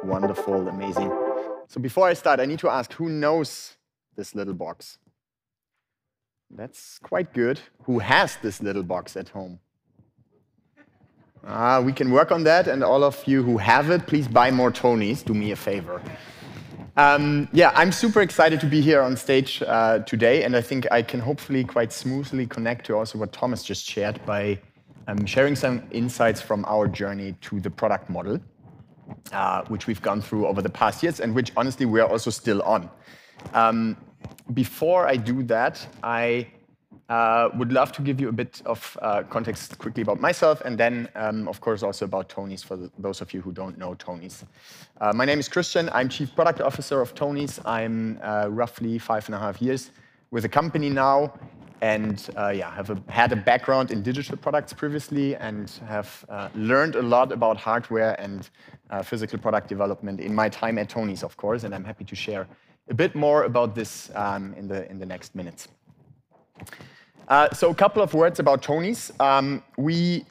Wonderful, amazing. So before I start, I need to ask, who knows this little box? That's quite good. Who has this little box at home? We can work on that, and all of you who have it, please buy more tonies. Do me a favor. Yeah, I'm super excited to be here on stage today, and I think I can hopefully quite smoothly connect to also what Thomas just shared by sharing some insights from our journey to the product model, which we've gone through over the past years, and which honestly we are also still on. Before I do that, I would love to give you a bit of context quickly about myself, and then, of course, also about tonies for those of you who don't know tonies. My name is Christian. I'm Chief Product Officer of tonies. I'm roughly 5.5 years with the company now, and yeah, have had a background in digital products previously, and have learned a lot about hardware and physical product development in my time at tonies, of course, and I'm happy to share a bit more about this in the next minutes. So a couple of words about tonies. We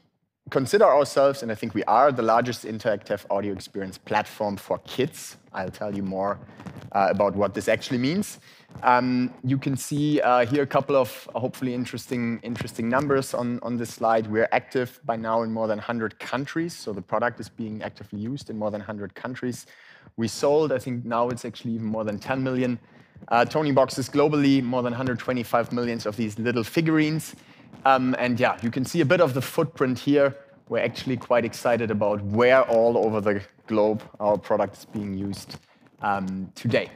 consider ourselves, and I think we are, the largest interactive audio experience platform for kids. I'll tell you more about what this actually means. You can see here a couple of hopefully interesting numbers on this slide. We're active by now in more than 100 countries, so the product is being actively used in more than 100 countries. We sold, I think now it's actually even more than 10 million Tonieboxes globally, more than 125 million of these little figurines. And yeah, you can see a bit of the footprint here. We're actually quite excited about where all over the globe our product is being used today.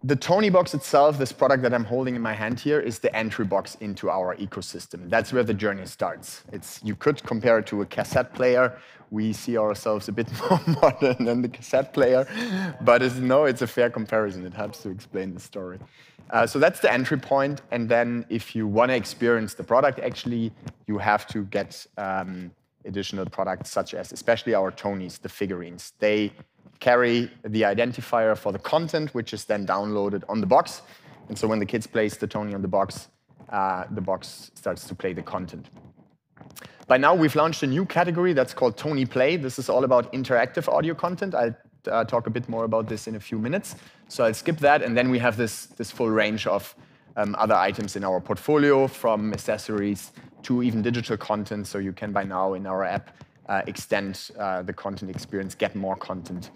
The Toniebox itself, this product that I'm holding in my hand here, is the entry box into our ecosystem. That's where the journey starts. You could compare it to a cassette player. We see ourselves a bit more modern than the cassette player, but it's a fair comparison. It helps to explain the story. So that's the entry point, and then if you want to experience the product, actually, you have to get additional products such as, especially our tonies, the figurines. They carry the identifier for the content, which is then downloaded on the box. And so when the kids place the tonie on the box starts to play the content. By now, we've launched a new category that's called Tony Play. This is all about interactive audio content. I'll talk a bit more about this in a few minutes. So I'll skip that, and then we have this full range of other items in our portfolio, from accessories to even digital content. So you can, by now, in our app, extend the content experience, get more content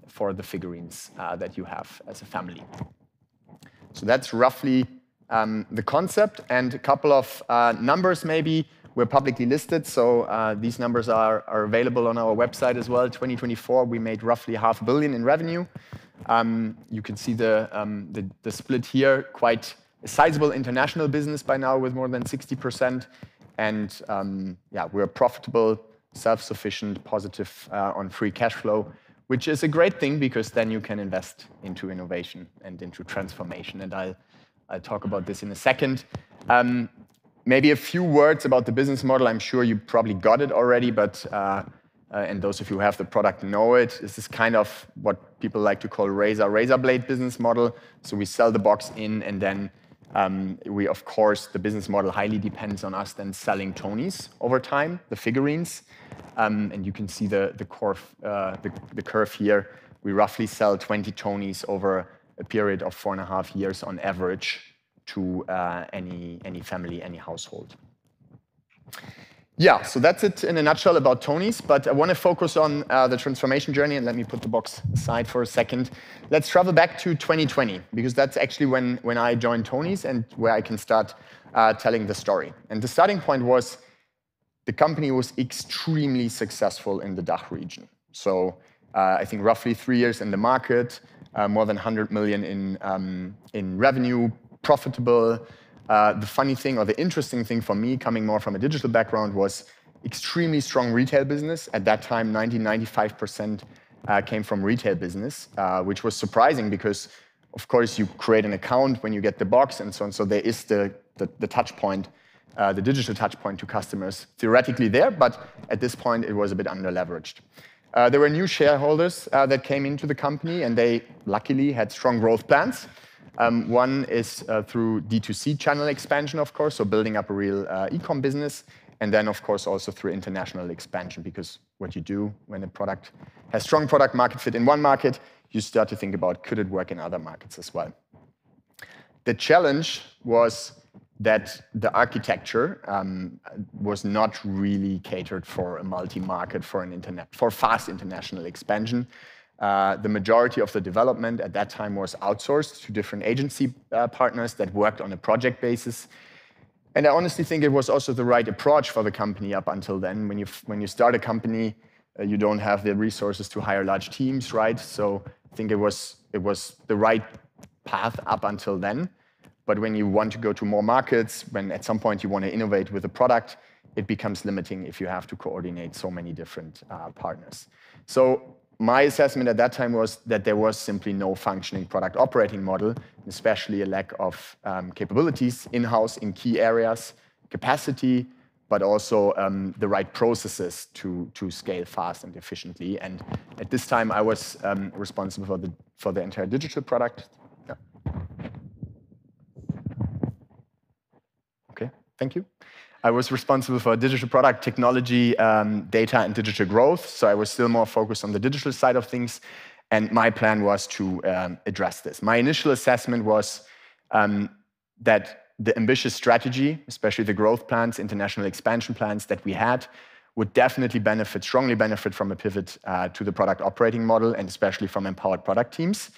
for the figurines that you have as a family. So that's roughly the concept, and a couple of numbers maybe. We're publicly listed, so these numbers are available on our website as well. 2024, we made roughly $500 million in revenue. You can see the split here, quite a sizable international business by now with more than 60%. And yeah, we're profitable, self-sufficient, positive on free cash flow, which is a great thing because then you can invest into innovation and into transformation. And I'll talk about this in a second. Maybe a few words about the business model. I'm sure you probably got it already, but and those of you who have the product know it. This is kind of what people like to call razor blade business model. So we sell the box in, and then of course, the business model highly depends on us then selling tonies over time, the figurines. And you can see the curve here. We roughly sell 20 tonies over a period of 4.5 years on average to any family, any household. Yeah, so that's it in a nutshell about tonies, but I want to focus on the transformation journey, and let me put the box aside for a second. Let's travel back to 2020, because that's actually when I joined tonies and where I can start telling the story. And the starting point was the company was extremely successful in the DACH region. So I think roughly 3 years in the market, more than 100 million in revenue, profitable. The funny thing, or the interesting thing for me, coming more from a digital background, was extremely strong retail business. At that time, 90–95% came from retail business, which was surprising because, of course, you create an account when you get the box and so on. So there is the touch point, the digital touch point to customers theoretically there, but at this point, it was a bit under-leveraged. There were new shareholders that came into the company, and they luckily had strong growth plans. One is through D2C channel expansion, of course, so building up a real e-com business. And then, of course, also through international expansion, because what you do when a product has strong product market fit in one market, you start to think about, could it work in other markets as well? The challenge was that the architecture was not really catered for a multi-market, for fast international expansion. The majority of the development at that time was outsourced to different agency partners that worked on a project basis. And I honestly think it was also the right approach for the company up until then. When you start a company, you don't have the resources to hire large teams, right? So I think it was the right path up until then. But when you want to go to more markets, when at some point you want to innovate with a product, it becomes limiting if you have to coordinate so many different partners. So my assessment at that time was that there was simply no functioning product operating model, especially a lack of capabilities in-house in key areas, capacity, but also the right processes to scale fast and efficiently. And at this time, I was responsible for the entire digital product. Yeah. Okay, thank you. I was responsible for digital product, technology, data, and digital growth. So I was still more focused on the digital side of things. And my plan was to address this. My initial assessment was that the ambitious strategy, especially the growth plans, international expansion plans that we had, would definitely strongly benefit from a pivot to the product operating model, and especially from empowered product teams.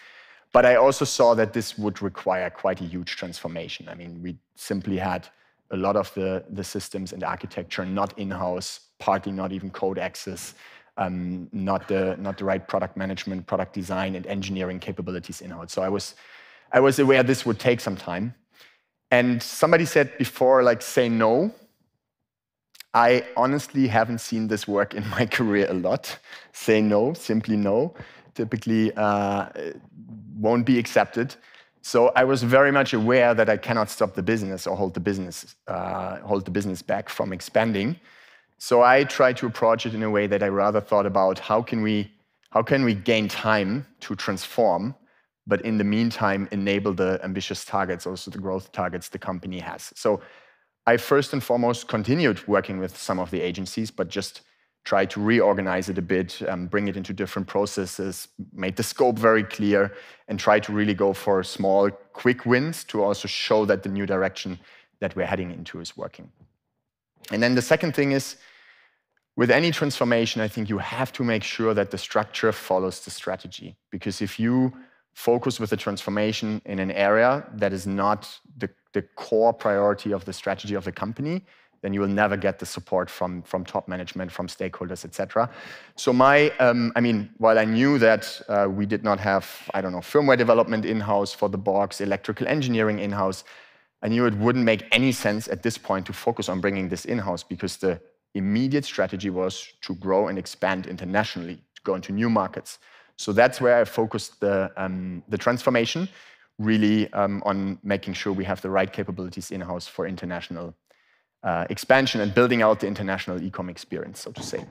But I also saw that this would require quite a huge transformation. I mean, we simply had a lot of the systems and architecture not in-house, partly not even code access, not the right product management, product design, and engineering capabilities in-house. So I was aware this would take some time. And somebody said before, like, say no. I honestly haven't seen this work in my career a lot. Say no, simply no, typically won't be accepted. So I was very much aware that I cannot stop the business or hold the business back from expanding. So I tried to approach it in a way that I rather thought about how can we gain time to transform, but in the meantime enable the ambitious targets, also the growth targets the company has. So I first and foremost continued working with some of the agencies, but just tried to reorganize it a bit, bring it into different processes, made the scope very clear, and try to really go for small, quick wins to also show that the new direction that we're heading into is working. And then the second thing is, with any transformation, I think you have to make sure that the structure follows the strategy. Because if you focus with the transformation in an area that is not the core priority of the strategy of the company, then you will never get the support from top management, from stakeholders, etc. So I mean, while I knew that we did not have, I don't know, firmware development in-house for the box, electrical engineering in-house, I knew it wouldn't make any sense at this point to focus on bringing this in-house, because the immediate strategy was to grow and expand internationally, to go into new markets. So that's where I focused the transformation, really on making sure we have the right capabilities in-house for international expansion and building out the international e-com experience, so to say.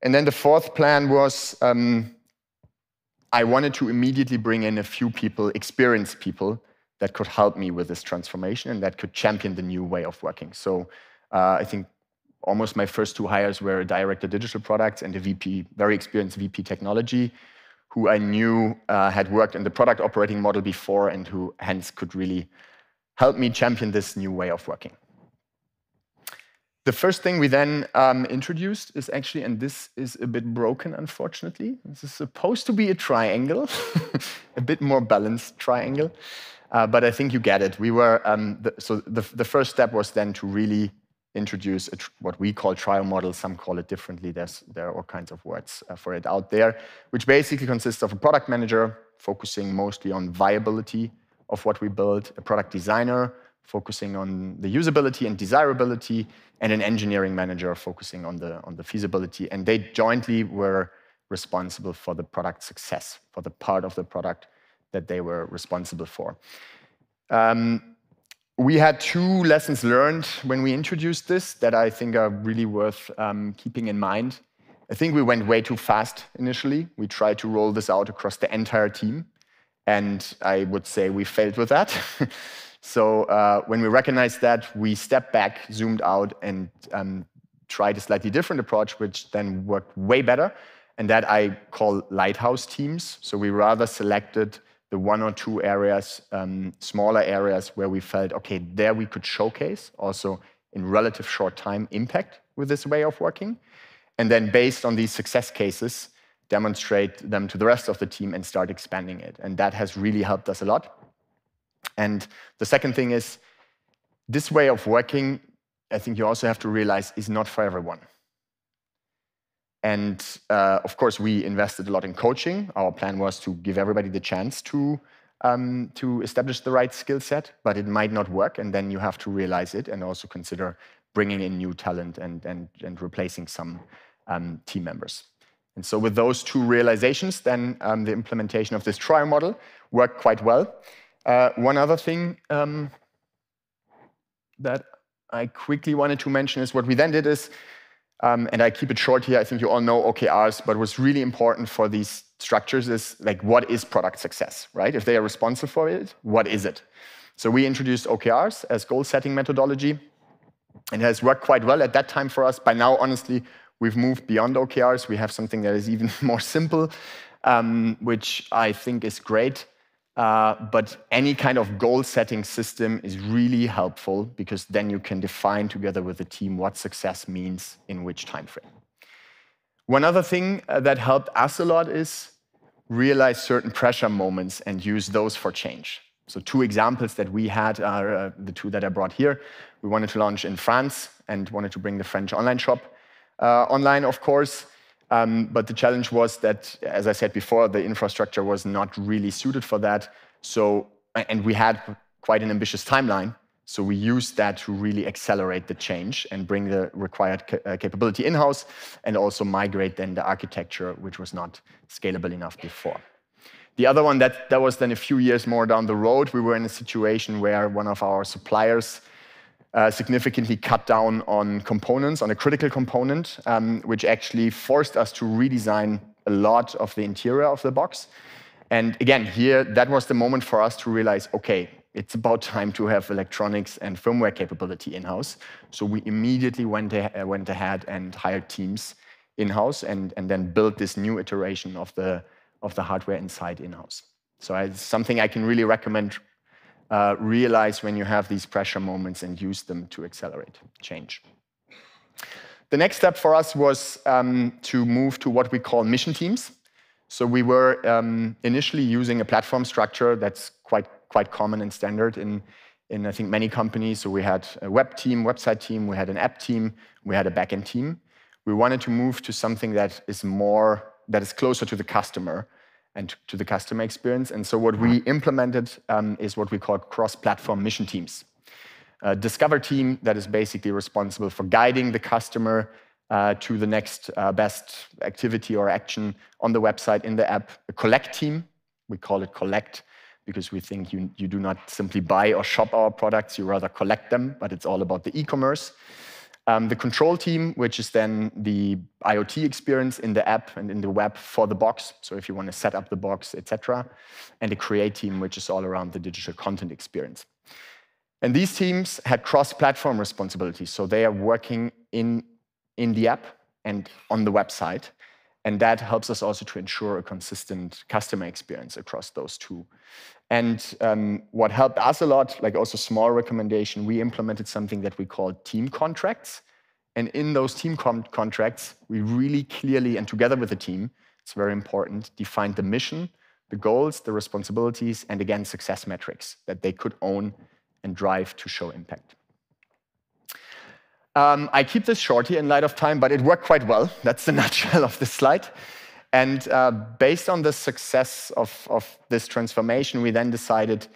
And then the fourth plan was I wanted to immediately bring in a few people, experienced people, that could help me with this transformation and that could champion the new way of working. So I think almost my first two hires were a director digital products and a VP, very experienced VP technology, who I knew had worked in the product operating model before and who hence could really help me champion this new way of working. The first thing we then introduced is actually, and this is a bit broken, unfortunately. This is supposed to be a triangle, a bit more balanced triangle, but I think you get it. We were so the first step was then to really introduce what we call trial model. Some call it differently. There are all kinds of words for it out there, which basically consists of a product manager focusing mostly on viability of what we build, a product designer focusing on the usability and desirability, and an engineering manager focusing on the feasibility. And they jointly were responsible for the product success, for the part of the product that they were responsible for. We had two lessons learned when we introduced this that I think are really worth keeping in mind. I think we went way too fast initially. We tried to roll this out across the entire team, and I would say we failed with that. So when we recognized that, we stepped back, zoomed out, and tried a slightly different approach, which then worked way better, and that I call lighthouse teams. So we rather selected the 1 or 2 areas, smaller areas, where we felt, okay, there we could showcase, also in relative short time, impact with this way of working. And then based on these success cases, demonstrate them to the rest of the team and start expanding it. And that has really helped us a lot. And the second thing is, this way of working, I think you also have to realize, is not for everyone. And of course, we invested a lot in coaching. Our plan was to give everybody the chance to establish the right skill set, but it might not work, and then you have to realize it and also consider bringing in new talent and replacing some team members. And so with those 2 realizations, then the implementation of this trial model worked quite well. One other thing that I quickly wanted to mention is what we then did is, and I keep it short here, I think you all know OKRs, but what's really important for these structures is, like, what is product success, right? If they are responsible for it, what is it? So we introduced OKRs as goal-setting methodology, and it has worked quite well at that time for us. By now, honestly, we've moved beyond OKRs. We have something that is even more simple, which I think is great. But any kind of goal-setting system is really helpful, because then you can define together with the team what success means in which time frame. One other thing that helped us a lot is realize certain pressure moments and use those for change. So 2 examples that we had are the 2 that I brought here. We wanted to launch in France and wanted to bring the French online shop online, of course. But the challenge was that, as I said before, the infrastructure was not really suited for that. So, and we had quite an ambitious timeline. So we used that to really accelerate the change and bring the required capability in-house, and also migrate then the architecture, which was not scalable enough before. The other one, that was then a few years more down the road. We were in a situation where one of our suppliers significantly cut down on components, on a critical component, which actually forced us to redesign a lot of the interior of the box. And again, here, that was the moment for us to realize, okay, it's about time to have electronics and firmware capability in-house. So we immediately went ahead and hired teams in-house, and then built this new iteration of the hardware inside in-house. So it's something I can really recommend. Realize when you have these pressure moments and use them to accelerate change. The next step for us was to move to what we call mission teams. So we were initially using a platform structure that's quite common and standard in I think many companies. So we had a web team, website team, we had an app team, we had a backend team. We wanted to move to something that is closer to the customer and to the customer experience. And so what we implemented is what we call cross-platform mission teams. A Discover team that is basically responsible for guiding the customer to the next best activity or action on the website, in the app. A Collect team, we call it Collect, because we think you do not simply buy or shop our products, you rather collect them, but it's all about the e-commerce. The Control team, which is then the IoT experience in the app and in the web for the box, so if you want to set up the box, etc. And the Create team, which is all around the digital content experience. And these teams had cross-platform responsibilities, so they are working in the app and on the website, and that helps us also to ensure a consistent customer experience across those 2. And what helped us a lot, like also small recommendation, we implemented something that we call team contracts. And in those team contracts, we really clearly, and together with the team, it's very important, defined the mission, the goals, the responsibilities, and again, success metrics that they could own and drive to show impact. I keep this short here in light of time, but it worked quite well. That's the nutshell of this slide. And based on the success of this transformation, we then decided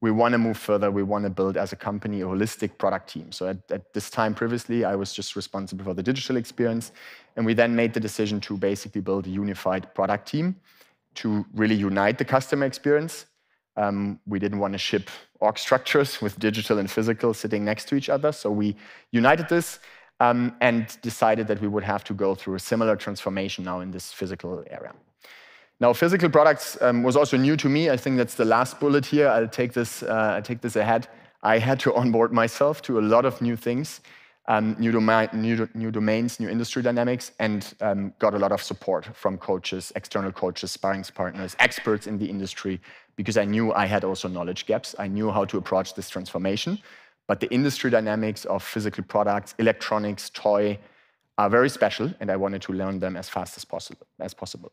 we want to move further. We want to build, as a company, a holistic product team. So at this time previously, I was just responsible for the digital experience. And we then made the decision to basically build a unified product team to really unite the customer experience. We didn't want to ship org structures with digital and physical sitting next to each other. So we united this and decided that we would have to go through a similar transformation now in this physical area. Now, physical products was also new to me. I think that's the last bullet here. I'll take this ahead. I had to onboard myself to a lot of new things, new domains, new industry dynamics, and got a lot of support from coaches, external coaches, sparring partners, experts in the industry, because I knew I had also knowledge gaps. I knew how to approach this transformation, but the industry dynamics of physical products, electronics, toy are very special, and I wanted to learn them as fast as possible.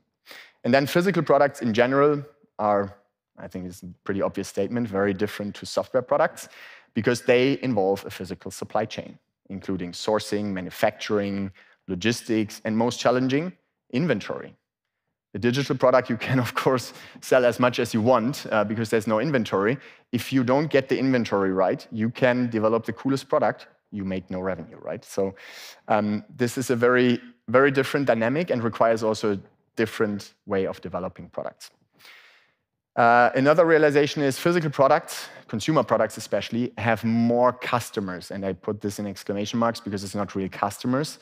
And then physical products in general are, I think it's a pretty obvious statement, very different to software products because they involve a physical supply chain, including sourcing, manufacturing, logistics, and most challenging, inventory. The digital product you can, of course, sell as much as you want because there's no inventory. If you don't get the inventory right, you can develop the coolest product, you make no revenue, right? So this is a very, very different dynamic and requires also a different way of developing products. Another realization is physical products, consumer products especially, have more customers. And I put this in exclamation marks because it's not really customers,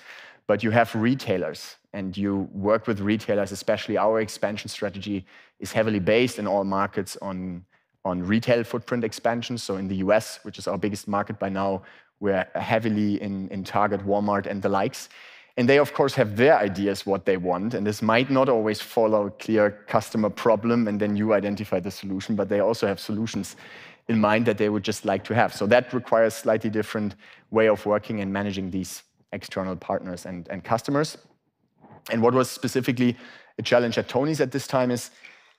but you have retailers and you work with retailers, especially our expansion strategy is heavily based in all markets on retail footprint expansion. So in the US, which is our biggest market by now, we're heavily in Target, Walmart, and the likes. And they, of course, have their ideas what they want. And this might not always follow a clear customer problem, and then you identify the solution, but they also have solutions in mind that they would just like to have. So that requires slightly different way of working and managing these external partners and customers. And what was specifically a challenge at Tonies at this time is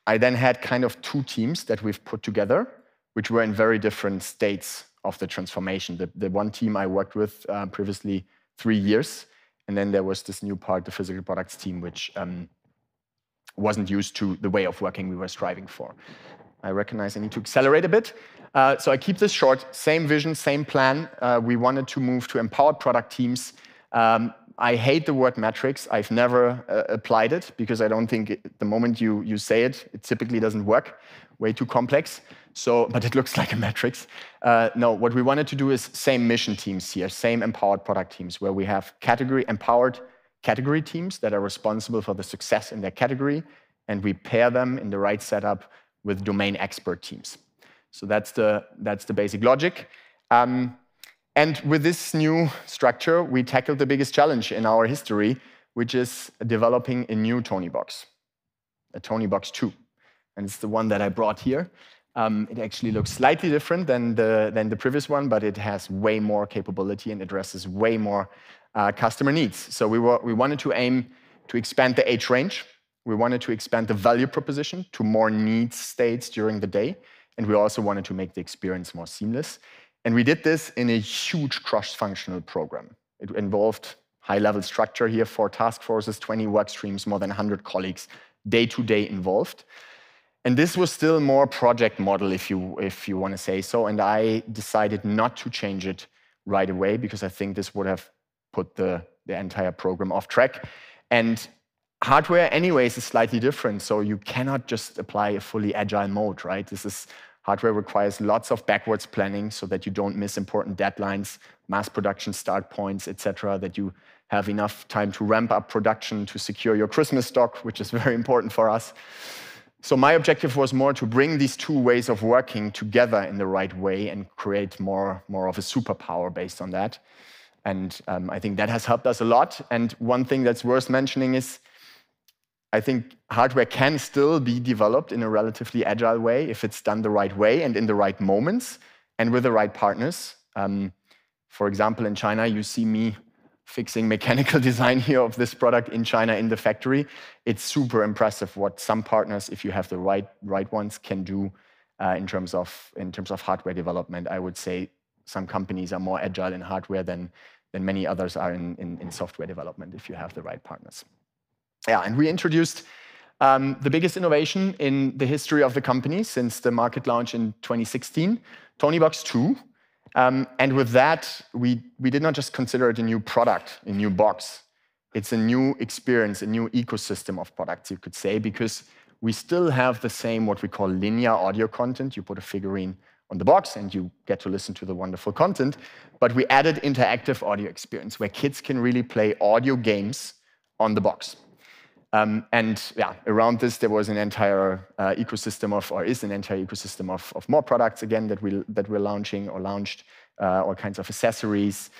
I then had kind of two teams that we've put together, which were in very different states of the transformation. The one team I worked with previously 3 years, and then there was this new part, the physical products team, which wasn't used to the way of working we were striving for. I recognize I need to accelerate a bit. So I keep this short, same vision, same plan. We wanted to move to empowered product teams. I hate the word metrics. I've never applied it because I don't think the moment you say it, it typically doesn't work. Way too complex. So, but it looks like a metrics. No, what we wanted to do is same mission teams here, same empowered product teams, where we have empowered category teams that are responsible for the success in their category, and we pair them in the right setup with domain expert teams. So that's the basic logic. And with this new structure, we tackled the biggest challenge in our history, which is developing a new Toniebox, a Toniebox 2. And it's the one that I brought here. It actually looks slightly different than the previous one, but it has way more capability and addresses way more customer needs. So we wanted to aim to expand the age range. We wanted to expand the value proposition to more needs states during the day. And we also wanted to make the experience more seamless. And we did this in a huge cross-functional program. It involved high-level structure here, 4 task forces, 20 work streams, more than 100 colleagues, day-to-day involved. And this was still more project model, if you want to say so. And I decided not to change it right away because I think this would have put the entire program off track. And hardware, anyways, is slightly different. So you cannot just apply a fully agile mode, right? Hardware requires lots of backwards planning so that you don't miss important deadlines, mass production start points, etc., that you have enough time to ramp up production to secure your Christmas stock, which is very important for us. So my objective was more to bring these two ways of working together in the right way and create more of a superpower based on that. And I think that has helped us a lot. And one thing that's worth mentioning is I think hardware can still be developed in a relatively agile way if it's done the right way and in the right moments and with the right partners. For example, in China, you see me fixing mechanical design here of this product in China in the factory. It's super impressive what some partners, if you have the right ones, can do in terms of hardware development. I would say some companies are more agile in hardware than many others are in software development if you have the right partners. Yeah, and we introduced the biggest innovation in the history of the company since the market launch in 2016, Toniebox 2. And with that, we did not just consider it a new product, a new box. It's a new experience, a new ecosystem of products, you could say, because we still have the same what we call linear audio content. You put a figurine on the box and you get to listen to the wonderful content. But we added interactive audio experience where kids can really play audio games on the box. And yeah, around this, there was an entire ecosystem of, or is an entire ecosystem of more products, again, that we're launching or launched, all kinds of accessories,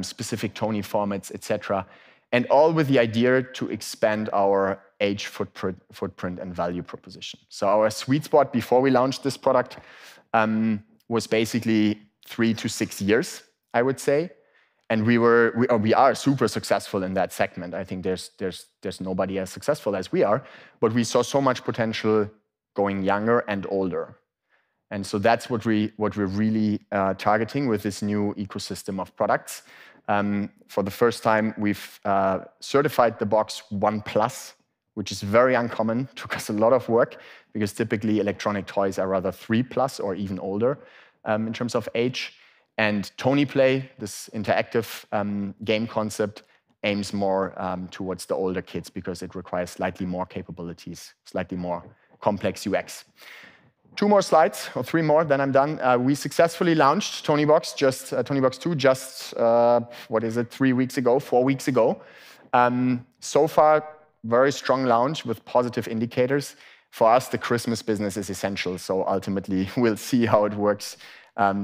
specific Tony formats, etc. And all with the idea to expand our age footprint and value proposition. So our sweet spot before we launched this product was basically 3 to 6 years, I would say. And we are super successful in that segment. I think there's nobody as successful as we are, but we saw so much potential going younger and older. And so that's what we're really targeting with this new ecosystem of products. For the first time, we've certified the box 1+, which is very uncommon. Took us a lot of work because typically electronic toys are rather 3+ or even older in terms of age. And Toniplay, this interactive game concept, aims more towards the older kids because it requires slightly more capabilities, slightly more complex UX. 2 more slides, or 3 more, then I'm done. We successfully launched Toniebox, Toniebox 2, just, 3 weeks ago, 4 weeks ago. So far, very strong launch with positive indicators. For us, the Christmas business is essential, so ultimately we'll see how it works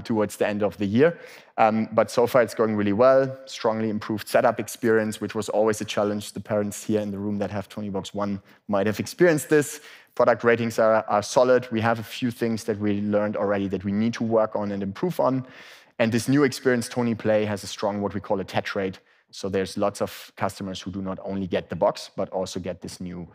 towards the end of the year. But so far it's going really well, strongly improved setup experience, which was always a challenge. The parents here in the room that have Toniebox 1 might have experienced this. Product ratings are solid. We have a few things that we learned already that we need to work on and improve on. And this new experience, Toniplay, has a strong, what we call, attach rate. So there's lots of customers who do not only get the box, but also get this new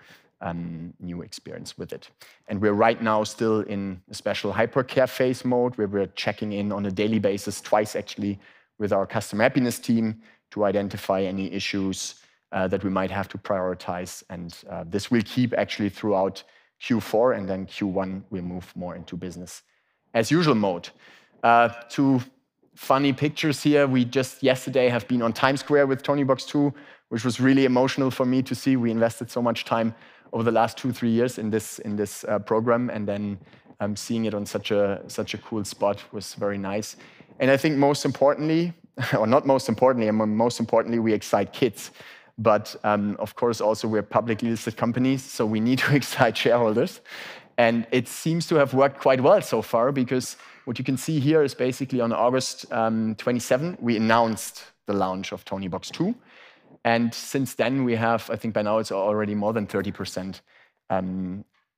experience with it. And we're right now still in a special hypercare phase mode where we're checking in on a daily basis, twice actually, with our customer happiness team to identify any issues that we might have to prioritize. And this will keep actually throughout Q4, and then Q1 we'll move more into business as usual mode. 2 funny pictures here. We just yesterday have been on Times Square with Toniebox 2, which was really emotional for me to see. We invested so much time over the last 2-3 years in this program, and then seeing it on such a cool spot was very nice. And I think most importantly, or not most importantly, most importantly, we excite kids. But of course, also we're publicly listed companies, so we need to excite shareholders. And it seems to have worked quite well so far, because what you can see here is basically on August 27, we announced the launch of Toniebox 2. And since then, we have, I think by now it's already more than 30%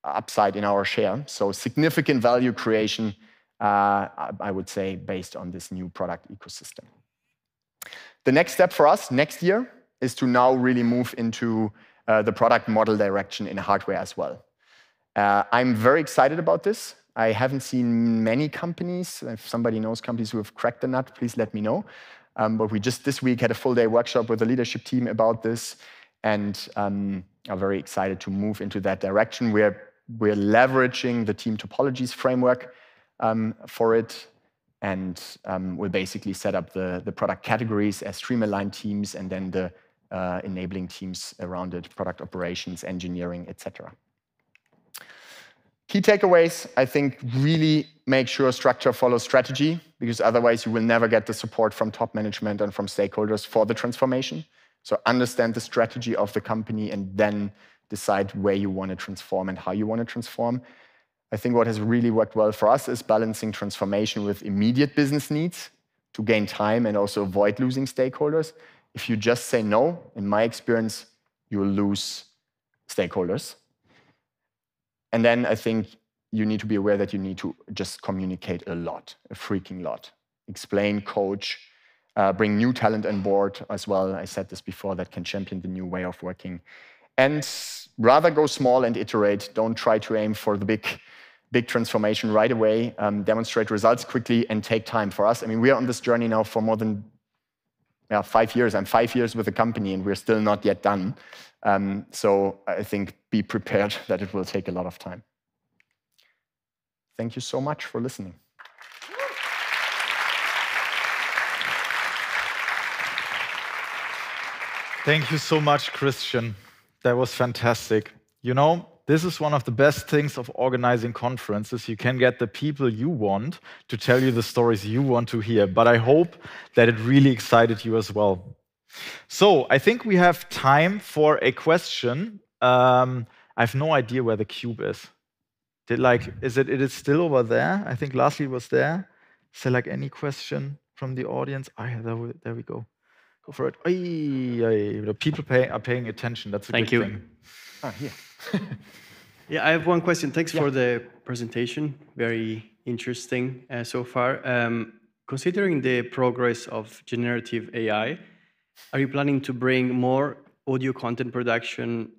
upside in our share. So significant value creation, I would say, based on this new product ecosystem. The next step for us next year is to now really move into the product model direction in hardware as well. I'm very excited about this. I haven't seen many companies. If somebody knows companies who have cracked the nut, please let me know. But we just this week had a full-day workshop with the leadership team about this, and are very excited to move into that direction. We're leveraging the team topologies framework for it, and we'll basically set up the product categories as stream-aligned teams, and then the enabling teams around it, product operations, engineering, etc. Key takeaways, I think, really make sure structure follows strategy, because otherwise you will never get the support from top management and from stakeholders for the transformation. So understand the strategy of the company and then decide where you want to transform and how you want to transform. I think what has really worked well for us is balancing transformation with immediate business needs to gain time and also avoid losing stakeholders. If you just say no, in my experience, you will lose stakeholders. And then I think you need to be aware that you need to just communicate a lot, a freaking lot. Explain, coach, bring new talent on board as well. I said this before, that can champion the new way of working. And rather go small and iterate. Don't try to aim for the big transformation right away. Demonstrate results quickly and take time. For us, I mean, we are on this journey now for more than 5 years. I'm 5 years with the company and we're still not yet done. So I think be prepared that it will take a lot of time. Thank you so much for listening. Thank you so much, Christian. That was fantastic. You know, this is one of the best things of organizing conferences. You can get the people you want to tell you the stories you want to hear. But I hope that it really excited you as well. So I think we have time for a question. I have no idea where the cube is. Is it still over there? I think lastly it was there. Is there any question from the audience? Yeah, there we go. Go for it. The people are paying attention. That's a good thing. Here. Yeah, I have one question. Thanks for the presentation. Very interesting so far. Considering the progress of generative AI, are you planning to bring more audio content production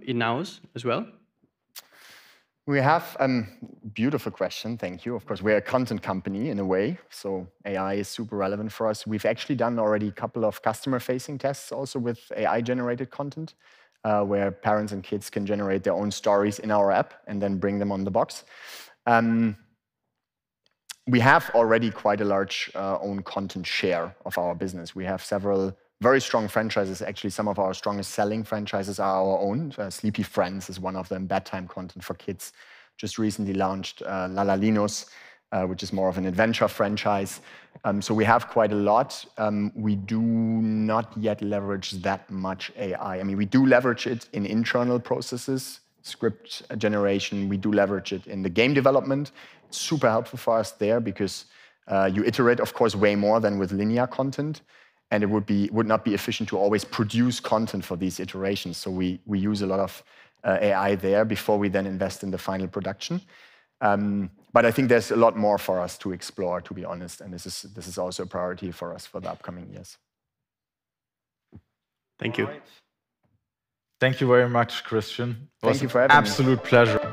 in-house as well? We have a beautiful question, thank you. Of course, we're a content company in a way, so AI is super relevant for us. We've actually done already a couple of customer-facing tests also with AI-generated content, where parents and kids can generate their own stories in our app and then bring them on the box. We have already quite a large own content share of our business. We have several very strong franchises. Actually, some of our strongest selling franchises are our own. Sleepy Friends is one of them, bedtime content for kids. Just recently launched Lalalinos, which is more of an adventure franchise. So we have quite a lot. We do not yet leverage that much AI. I mean, we do leverage it in internal processes, script generation. We do leverage it in the game development. It's super helpful for us there because you iterate, of course, way more than with linear content. And it would not be efficient to always produce content for these iterations. So we use a lot of AI there before we then invest in the final production. But I think there's a lot more for us to explore, to be honest. And this is also a priority for us for the upcoming years. Thank you. Thank you very much, Christian. Thank you for having me. Absolute pleasure.